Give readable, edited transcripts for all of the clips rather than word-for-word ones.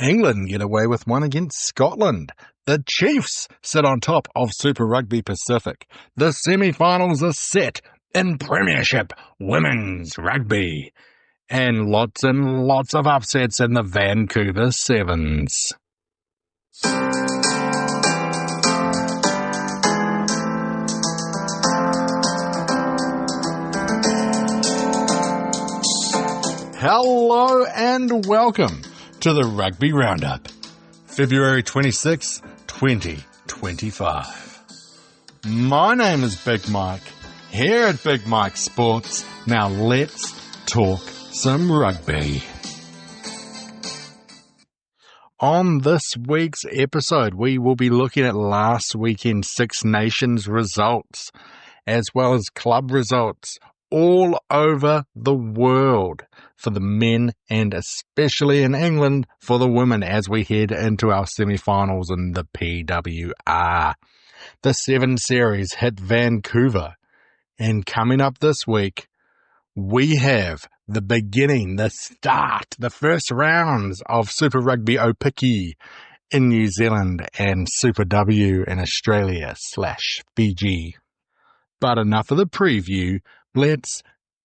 England get away with one against Scotland. The Chiefs sit on top of Super Rugby Pacific. The semi-finals are set in Premiership Women's Rugby. And lots of upsets in the Vancouver Sevens. Hello and welcome to the Rugby Roundup, February 26, 2025. My name is Big Mike, here at Big Mike Sports. Now let's talk some rugby. On this week's episode, we will be looking at last weekend's Six Nations results, as well as club results all over the world for the men and especially in England for the women as we head into our semi-finals in the PWR. The Seven Series hit Vancouver, and coming up this week, we have the beginning, the start, the first rounds of Super Rugby Pacific in New Zealand and Super W in Australia/Fiji. But enough of the preview, let's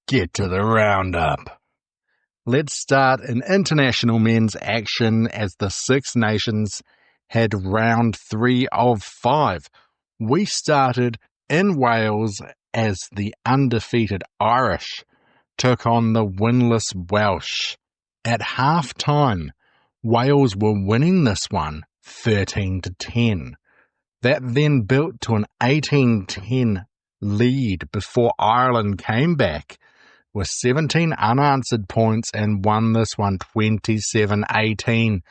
get to the roundup. Let's start in international men's action as the Six Nations had round 3 of 5. We started in Wales as the undefeated Irish took on the winless Welsh. At half-time, Wales were winning this one 13-10. That then built to an 18-10 lead before Ireland came back with 17 unanswered points and won this one 27-18.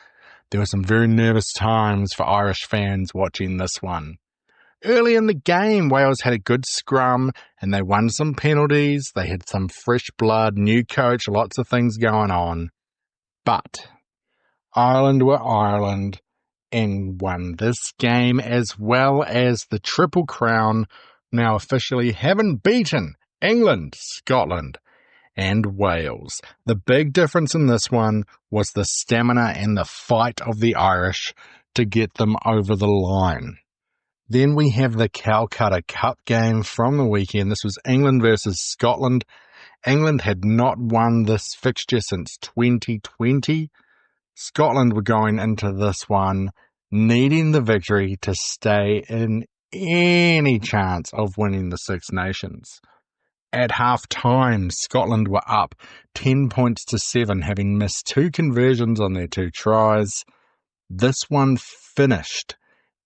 There were some very nervous times for Irish fans watching this one. Early in the game, Wales had a good scrum and they won some penalties. They had some fresh blood, new coach, lots of things going on. But Ireland were Ireland and won this game as well as the Triple Crown, now officially having beaten England, Scotland, and Wales. The big difference in this one was the stamina and the fight of the Irish to get them over the line. Then we have the Calcutta Cup game from the weekend. This was England versus Scotland. England had not won this fixture since 2020. Scotland were going into this one needing the victory to stay in any chance of winning the Six Nations. At half-time, Scotland were up 10 points to 7, having missed 2 conversions on their 2 tries. This one finished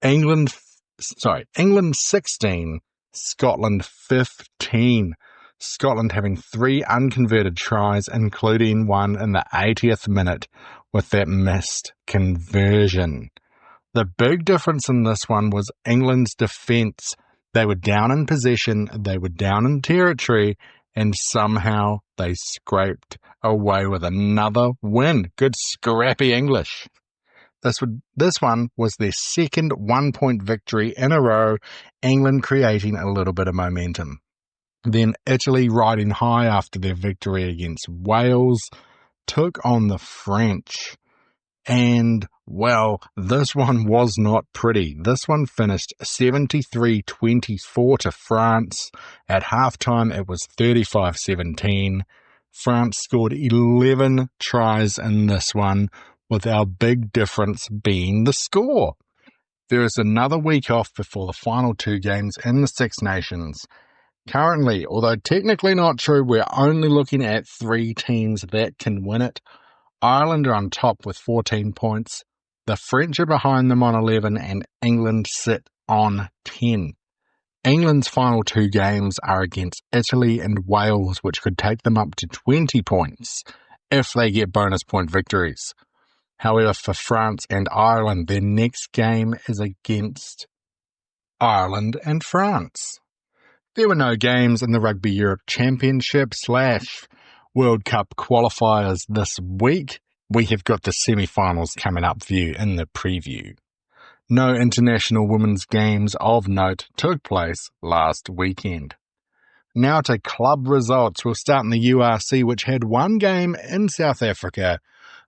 England 16, Scotland 15. Scotland having 3 unconverted tries, including one in the 80th minute with that missed conversion. The big difference in this one was England's defence. They were down in possession, they were down in territory, and somehow they scraped away with another win. Good scrappy English. This one was their second 1-point victory in a row, England creating a little bit of momentum. Then Italy, riding high after their victory against Wales, took on the French. And, well, this one was not pretty. This one finished 73-24 to France. At halftime, it was 35-17. France scored 11 tries in this one, with our big difference being the score. There is another week off before the final 2 games in the Six Nations. Currently, although technically not true, we're only looking at 3 teams that can win it. Ireland are on top with 14 points. The French are behind them on 11 and England sit on 10. England's final 2 games are against Italy and Wales, which could take them up to 20 points if they get bonus point victories. However, for France and Ireland, their next game is against Ireland and France. There were no games in the Rugby Europe Championship / World Cup qualifiers this week. We have got the semi-finals coming up for you in the preview. No international women's games of note took place last weekend. Now to club results. We'll start in the URC, which had one game in South Africa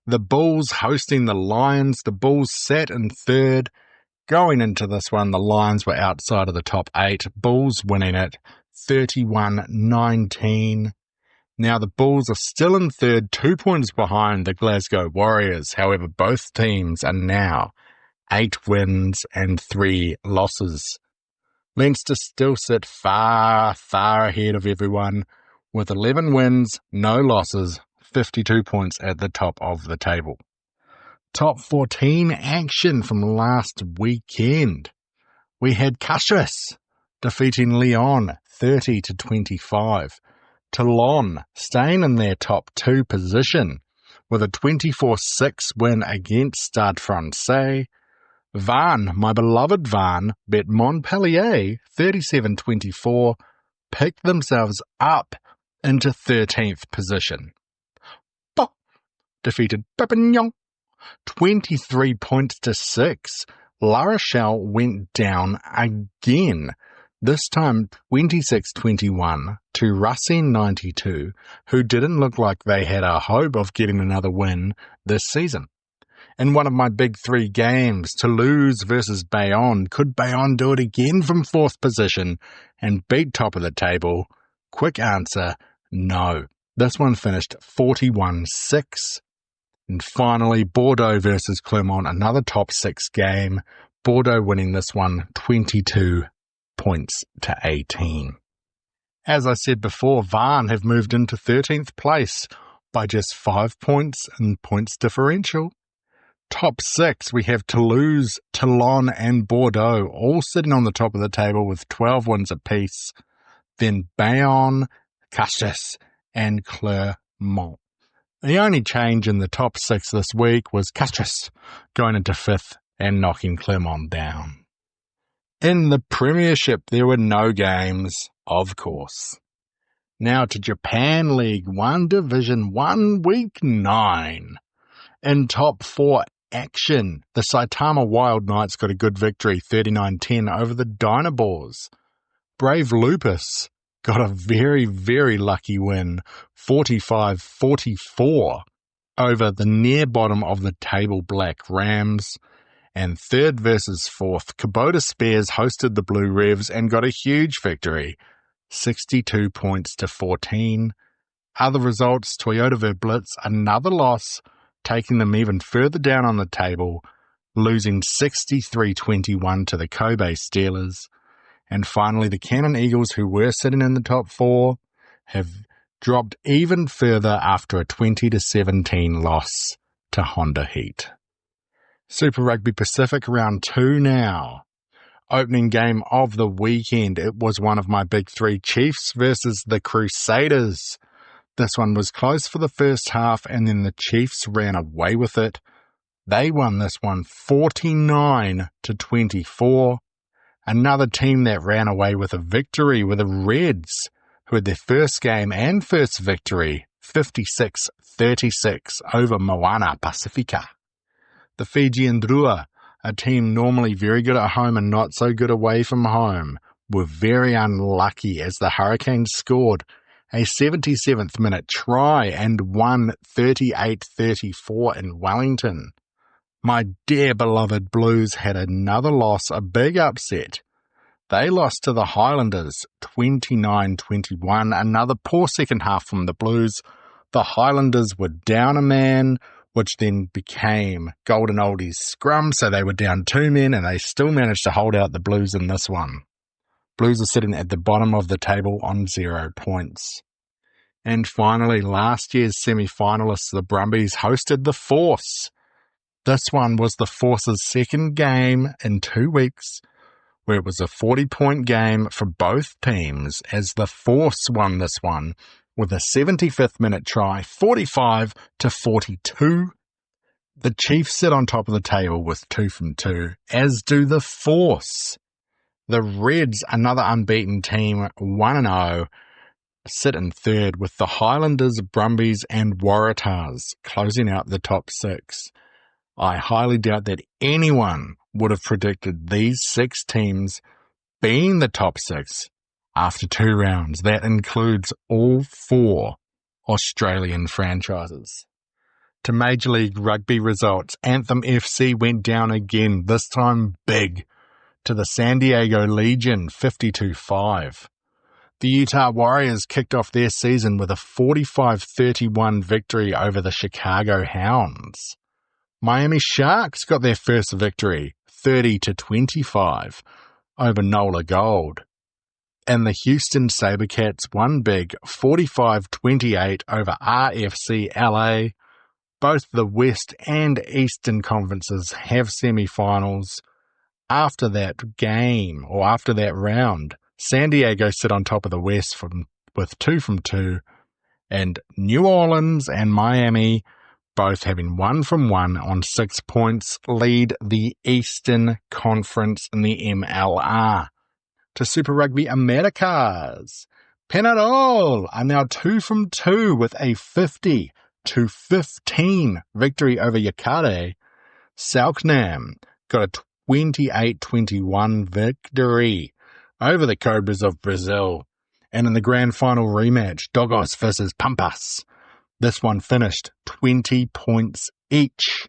The Bulls hosting the Lions. The Bulls sat in third. Going into this one, the Lions were outside of the top 8. Bulls winning it 31-19. Now the Bulls are still in third, 2 points behind the Glasgow Warriors. However, both teams are now 8 wins and 3 losses. Leinster still sit far, far ahead of everyone with 11 wins, no losses, 52 points at the top of the table. Top 14 action from last weekend. We had Crusaders defeating Lyon 30-25. Toulon staying in their top 2 position with a 24-6 win against Stade Francais. Vannes, my beloved Vannes, bet Montpellier 37-24, picked themselves up into 13th position. Defeated Perpignan 23-6. La Rochelle went down again, this time 26-21 to Racine 92, who didn't look like they had a hope of getting another win this season. In one of my big 3 games, Toulouse versus Bayonne, could Bayonne do it again from 4th position and beat top of the table? Quick answer, no. This one finished 41-6. And finally, Bordeaux versus Clermont, another top 6 game. Bordeaux winning this one 22-18. As I said before, Vannes have moved into 13th place by just 5 points in points differential. Top 6, we have Toulouse, Toulon and Bordeaux all sitting on the top of the table with 12 wins apiece. Then Bayonne, Crusaders and Clermont. The only change in the top 6 this week was Crusaders going into 5th and knocking Clermont down. In the Premiership, there were no games, of course. Now to Japan League 1 Division 1 Week 9. In top 4 action, the Saitama Wild Knights got a good victory 39-10 over the Dynabors. Brave Lupus got a very, very lucky win, 45-44 over the near bottom of the table Black Rams. And 3rd versus 4th, Kubota Spears hosted the Blue Revs and got a huge victory, 62-14. Other results, Toyota Verblitz, another loss, taking them even further down on the table, losing 63-21 to the Kobe Steelers. And finally, the Cannon Eagles, who were sitting in the top 4, have dropped even further after a 20-17 loss to Honda Heat. Super Rugby Pacific round 2 now. Opening game of the weekend, it was one of my big 3, Chiefs versus the Crusaders. This one was close for the first half, and then the Chiefs ran away with it. They won this one 49-24. Another team that ran away with a victory were the Reds, who had their first game and first victory, 56-36 over Moana Pacifica. The Fijian Drua, a team normally very good at home and not so good away from home, were very unlucky as the Hurricanes scored a 77th minute try and won 38-34 in Wellington. My dear beloved Blues had another loss, a big upset. They lost to the Highlanders 29-21, another poor second half from the Blues. The Highlanders were down a man, which then became Golden Oldies scrum, so they were down 2 men and they still managed to hold out the Blues in this one. Blues are sitting at the bottom of the table on 0 points. And finally, last year's semi-finalists, the Brumbies, hosted the Force. This one was the Force's second game in 2 weeks, where it was a 40-point game for both teams, as the Force won this one with a 75th minute try, 45-42. The Chiefs sit on top of the table with 2 from 2, as do the Force. The Reds, another unbeaten team, 1-0, sit in third, with the Highlanders, Brumbies and Waratahs closing out the top 6. I highly doubt that anyone would have predicted these 6 teams being the top 6 after 2 rounds. That includes all 4 Australian franchises. To Major League Rugby results, Anthem FC went down again, this time big, to the San Diego Legion 52-5. The Utah Warriors kicked off their season with a 45-31 victory over the Chicago Hounds. Miami Sharks got their first victory, 30-25, over NOLA Gold. And the Houston SaberCats won big, 45-28 over RFC LA. Both the West and Eastern conferences have semifinals. After that game, or after that round, San Diego sit on top of the West with 2 from 2, and New Orleans and Miami, both having 1 from 1 on 6 points, lead the Eastern Conference in the MLR. To Super Rugby Americas, Penarol are now 2 from 2 with a 50-15 victory over Yakare. Selknam got a 28-21 victory over the Cobras of Brazil. And in the grand final rematch, Dogos versus Pampas, this one finished 20 points each.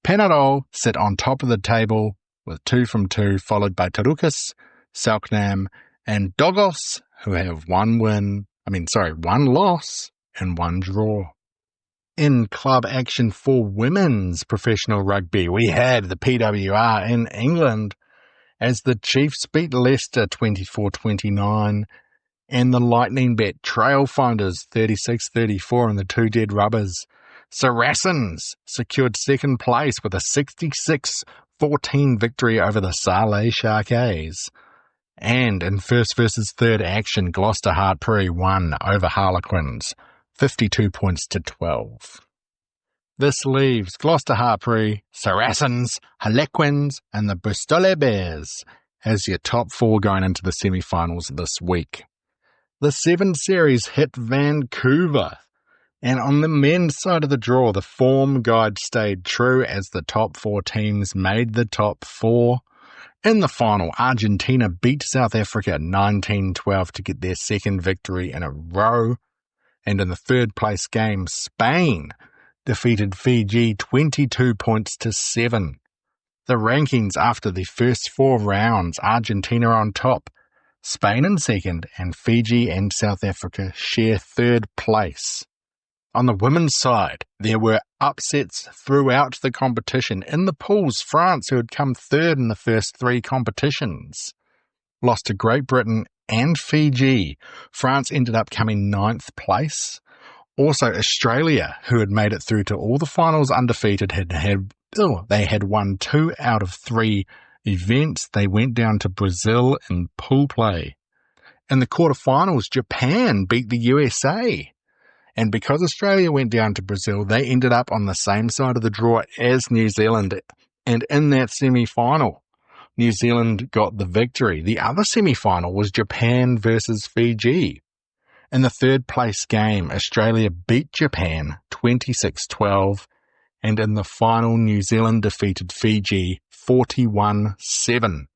Penarol sit on top of the table with 2 from 2, followed by Tarukas, Selknam, and Dogos, who have 1 loss and 1 draw. In club action for women's professional rugby, we had the PWR in England as the Chiefs beat Leicester 24-29 and the Lightning bet Trailfinders 36-34 in the 2 dead rubbers. Saracens secured second place with a 66-14 victory over the Saleh Sharks. And in first versus third action, Gloucester-Hartbury won over Harlequins, 52 points to 12. This leaves Gloucester-Hartbury, Saracens, Harlequins, and the Bristol Bears as your top 4 going into the semi-finals this week. The 7 series hit Vancouver, and on the men's side of the draw, the form guide stayed true as the top 4 teams made the top 4. In the final, Argentina beat South Africa 19-12 to get their second victory in a row. And in the third place game, Spain defeated Fiji 22 points to 7. The rankings after the first 4 rounds, Argentina on top, Spain in second, and Fiji and South Africa share third place. On the women's side, there were upsets throughout the competition. In the pools, France, who had come third in the first 3 competitions, lost to Great Britain and Fiji. France ended up coming 9th place. Also, Australia, who had made it through to all the finals undefeated, they had won 2 out of 3 events. They went down to Brazil in pool play. In the quarterfinals, Japan beat the USA. And because Australia went down to Brazil, they ended up on the same side of the draw as New Zealand. And in that semi-final, New Zealand got the victory. The other semi-final was Japan versus Fiji. In the third place game, Australia beat Japan 26-12. And in the final, New Zealand defeated Fiji 41-7.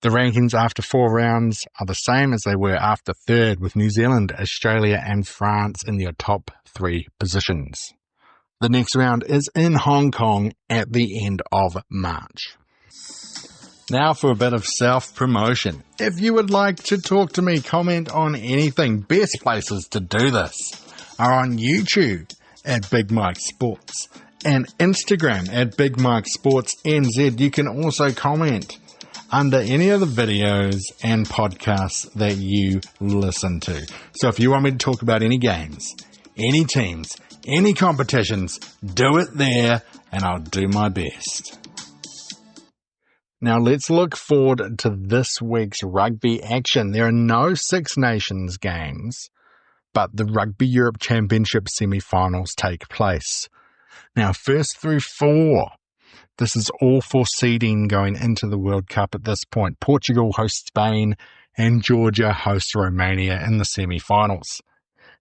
The rankings after 4 rounds are the same as they were after third, with New Zealand, Australia and France in their top 3 positions. The next round is in Hong Kong at the end of March. Now for a bit of self-promotion. If you would like to talk to me, comment on anything, best places to do this are on YouTube at Big Mike Sports and Instagram at Big Mike Sports NZ. You can also comment under any of the videos and podcasts that you listen to. So if you want me to talk about any games, any teams, any competitions, do it there and I'll do my best. Now let's look forward to this week's rugby action. There are no Six Nations games, but the Rugby Europe Championship semi-finals take place. Now first through 4. This is all for seeding going into the World Cup at this point. Portugal hosts Spain and Georgia hosts Romania in the semi-finals.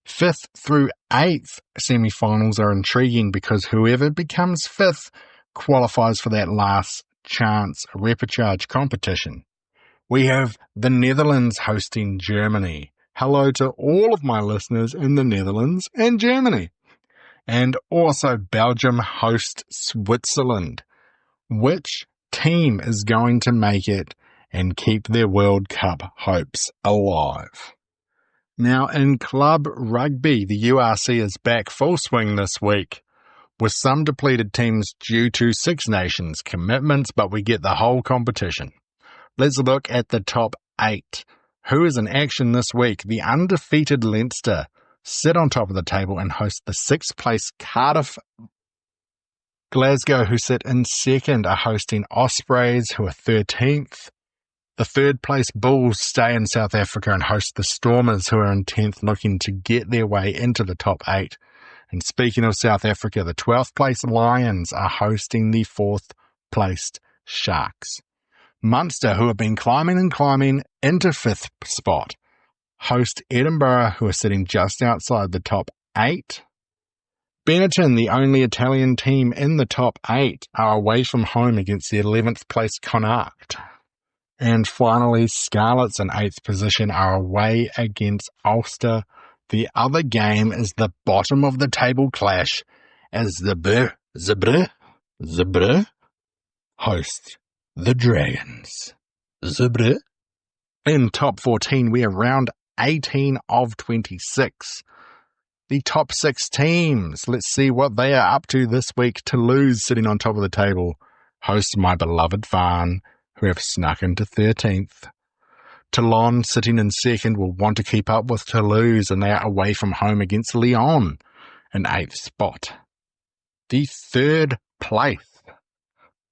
5th through 8th semi-finals are intriguing because whoever becomes 5th qualifies for that last chance repechage competition. We have the Netherlands hosting Germany. Hello to all of my listeners in the Netherlands and Germany. And also Belgium host Switzerland. Which team is going to make it and keep their World Cup hopes alive? Now, in club rugby, the URC is back full swing this week, with some depleted teams due to Six Nations commitments, but we get the whole competition. Let's look at the top 8. Who is in action this week? The undefeated Leinster sit on top of the table and host the 6th place Cardiff. Glasgow, who sit in 2nd, are hosting Ospreys, who are 13th. The 3rd place Bulls stay in South Africa and host the Stormers, who are in 10th, looking to get their way into the top 8. And speaking of South Africa, the 12th place Lions are hosting the 4th placed Sharks. Munster, who have been climbing into 5th spot, host Edinburgh, who are sitting just outside the top 8. Benetton, the only Italian team in the top 8, are away from home against the 11th place Connacht. And finally, Scarlets in 8th position are away against Ulster. The other game is the bottom of the table clash as the Zebra host the Dragons. Zebra. In top 14, we are round 18 of 26. The top 6 teams. Let's see what they are up to this week. Toulouse sitting on top of the table hosts my beloved Farn, who have snuck into 13th. Toulon, sitting in 2nd, will want to keep up with Toulouse, and they are away from home against Lyon in 8th spot. The 3rd place,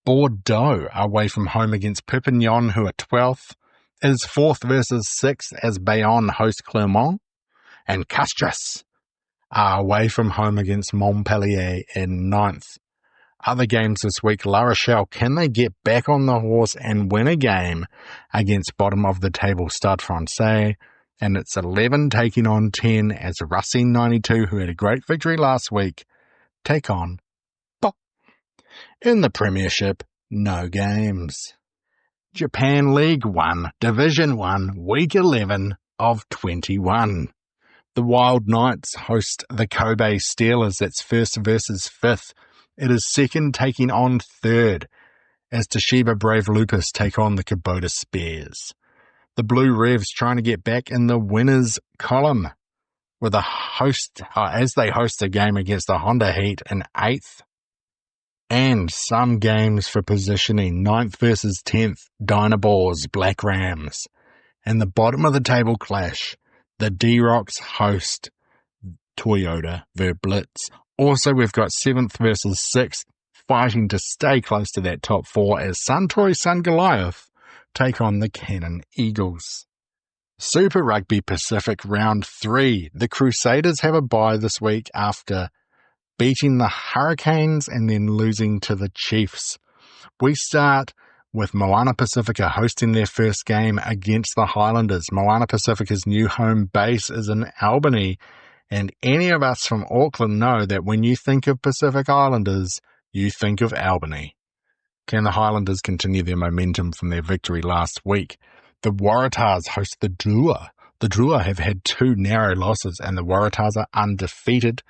Bordeaux, are away from home against Perpignan, who are 12th, is 4th versus 6th as Bayonne host Clermont, and Castres are away from home against Montpellier in 9th. Other games this week, La Rochelle, can they get back on the horse and win a game against bottom of the table Stade Francais? And it's 11 taking on 10 as Racing 92, who had a great victory last week, take on Pau. In the Premiership, no games. Japan League 1, Division 1, Week 11 of 21. The Wild Knights host the Kobe Steelers. That's 1st versus 5th. It is 2nd taking on 3rd as Toshiba Brave Lupus take on the Kubota Spears. The Blue Revs trying to get back in the winners column with as they host a game against the Honda Heat in 8th. And some games for positioning, 9th versus 10th, Dynaboars, Black Rams. And the bottom of the table clash, the D-Rocks host Toyota Verblitz. Also, we've got 7th versus 6th fighting to stay close to that top 4 as Suntory Sun Goliath take on the Cannon Eagles. Super Rugby Pacific Round 3. The Crusaders have a bye this week after beating the Hurricanes and then losing to the Chiefs. We start with Moana Pacifica hosting their first game against the Highlanders. Moana Pacifica's new home base is in Albany, and any of us from Auckland know that when you think of Pacific Islanders, you think of Albany. Can the Highlanders continue their momentum from their victory last week? The Waratahs host the Drua. The Drua have had 2 narrow losses, and the Waratahs are undefeated.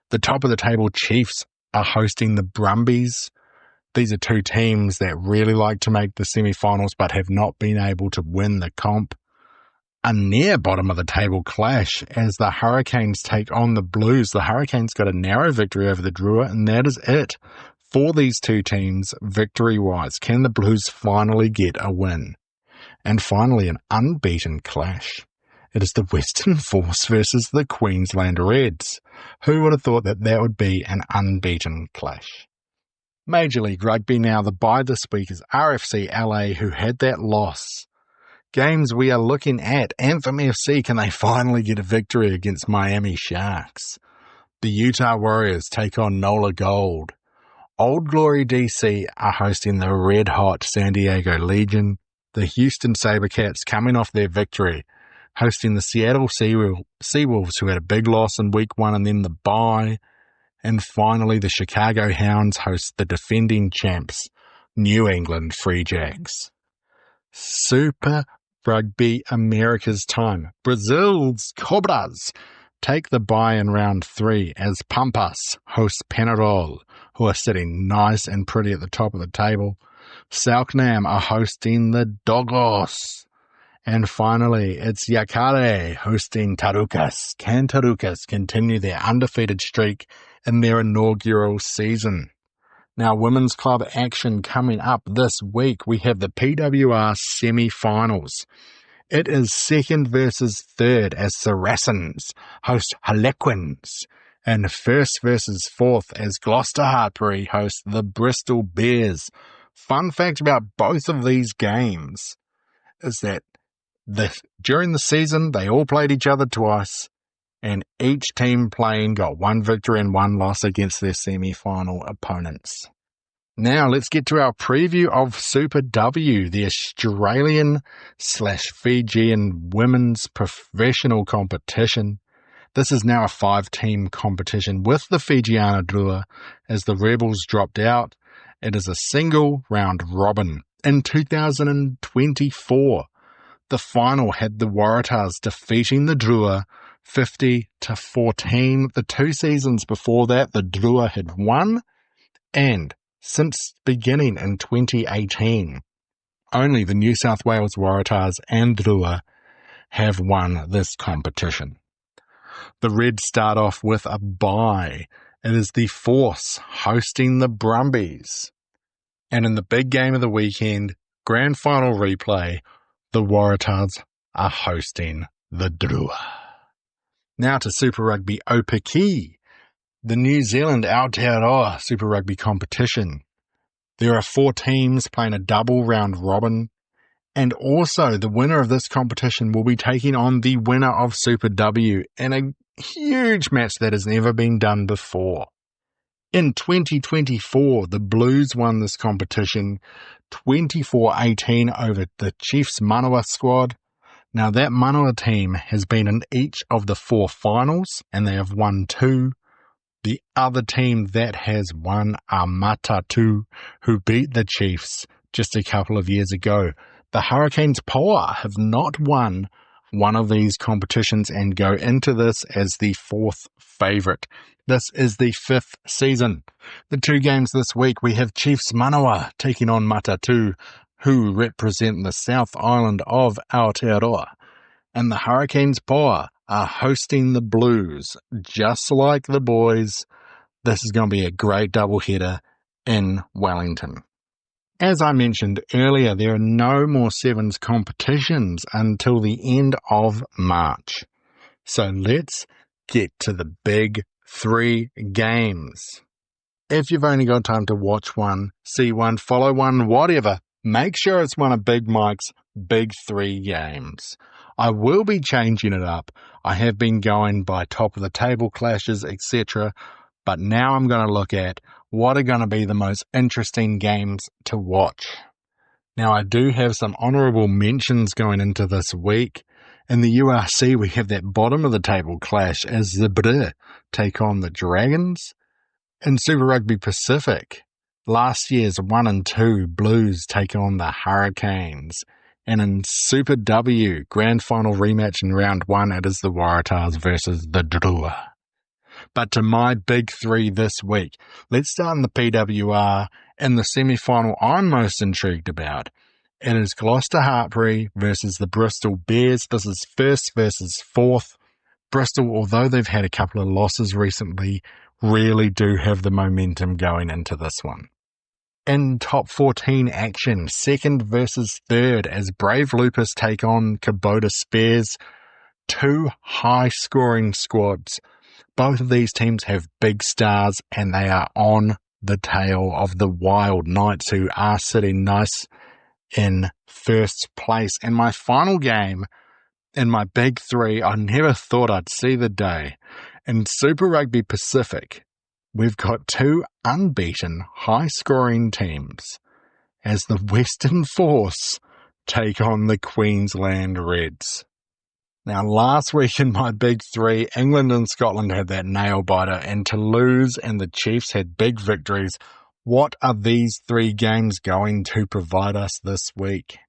The top of the table Chiefs are hosting the Brumbies. These are 2 teams that really like to make the semi-finals but have not been able to win the comp. A near bottom of the table clash as the Hurricanes take on the Blues. The Hurricanes got a narrow victory over the Drua, and that is it for these 2 teams victory-wise. Can the Blues finally get a win? And finally, an unbeaten clash. It is the Western Force versus the Queensland Reds. Who would have thought that that would be an unbeaten clash? Major League Rugby now. The bye this week is RFC LA, who had that loss. Games we are looking at. Anthem FC, can they finally get a victory against Miami Sharks? The Utah Warriors take on NOLA Gold. Old Glory DC are hosting the red-hot San Diego Legion. The Houston Sabercats, coming off their victory, hosting the Seattle Seawolves, who had a big loss in week 1 and then the bye. And finally, the Chicago Hounds host the defending champs, New England Free Jacks. Super Rugby America's time. Brazil's Cobras take the bye in round 3 as Pampas host Penarol, who are sitting nice and pretty at the top of the table. Selknam are hosting the Dogos. And finally, it's Yakare hosting Tarukas. Can Tarukas continue their undefeated streak in their inaugural season? Now, women's club action coming up this week. We have the PWR semi-finals. It is second versus third as Saracens host Harlequins, and first versus fourth as Gloucester-Hartbury host the Bristol Bears. Fun fact about both of these games is that during the season, they all played each other twice, and each team playing got one victory and one loss against their semi-final opponents. Now let's get to our preview of Super W, the Australian/Fijian women's professional competition. This is now a 5-team competition with the Fijiana Drua as the Rebels dropped out. It is a single round robin. In 2024, the final had the Waratahs defeating the Drua 50-14. The 2 seasons before that, the Drua had won, and since beginning in 2018, only the New South Wales Waratahs and Drua have won this competition. The Reds start off with a bye. It is the Force hosting the Brumbies. And in the big game of the weekend, grand final replay, the Waratahs are hosting the Drua. Now to Super Rugby Opaki, the New Zealand Aotearoa Super Rugby competition. There are 4 teams playing a double round robin, and also the winner of this competition will be taking on the winner of Super W in a huge match that has never been done before. In 2024, the Blues won this competition 24-18 over the Chiefs Manawa squad. Now that Manawa team has been in each of the 4 finals, and they have won 2. The other team that has won are Matatu, who beat the Chiefs just a couple of years ago. The Hurricanes Poa have not won one of these competitions and go into this as the 4th favourite. This is the 5th season. The 2 games this week, we have Chiefs Manawa taking on Matatu, who represent the South Island of Aotearoa. And the Hurricanes Poa are hosting the Blues. Just like the boys, this is going to be a great doubleheader in Wellington. As I mentioned earlier, there are no more Sevens competitions until the end of March. So let's get to the big 3 games. If you've only got time to watch one, see one, follow one, whatever, make sure it's one of Big Mike's big 3 games. I will be changing it up. I have been going by top of the table clashes, etc. But now I'm going to look at what are going to be the most interesting games to watch. Now, I do have some honourable mentions going into this week. In the URC, we have that bottom of the table clash as the Brr take on the Dragons. In Super Rugby Pacific, last year's 1 and 2 Blues take on the Hurricanes. And in Super W, grand final rematch in round 1, it is the Waratahs versus the Drua. But to my big 3 this week, let's start in the PWR and the semi-final I'm most intrigued about. It is Gloucester-Hartbury versus the Bristol Bears. This is first versus fourth. Bristol, although they've had a couple of losses recently, really do have the momentum going into this one. In top 14 action, second versus third as Brave Lupus take on Kubota Spears. 2 high-scoring squads. Both of these teams have big stars and they are on the tail of the Wild Knights, who are sitting nice in first place. And my final game in my big 3, I never thought I'd see the day. In Super Rugby Pacific, we've got 2 unbeaten, high-scoring teams as the Western Force take on the Queensland Reds. Now, last week in my big 3, England and Scotland had that nail-biter, and Toulouse and the Chiefs had big victories. What are these 3 games going to provide us this week?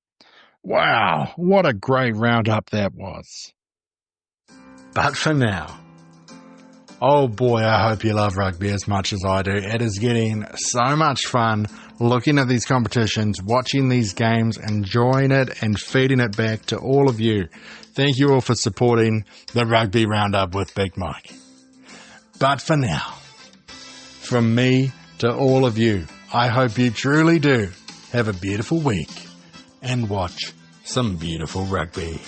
Wow, what a great roundup that was. But for now, Oh boy, I hope you love rugby as much as I do. It is getting so much fun looking at these competitions, watching these games, enjoying it and feeding it back to all of you. Thank you all for supporting the Rugby Roundup with Big Mike. But for now, from me to all of you, I hope you truly do have a beautiful week and watch some beautiful rugby.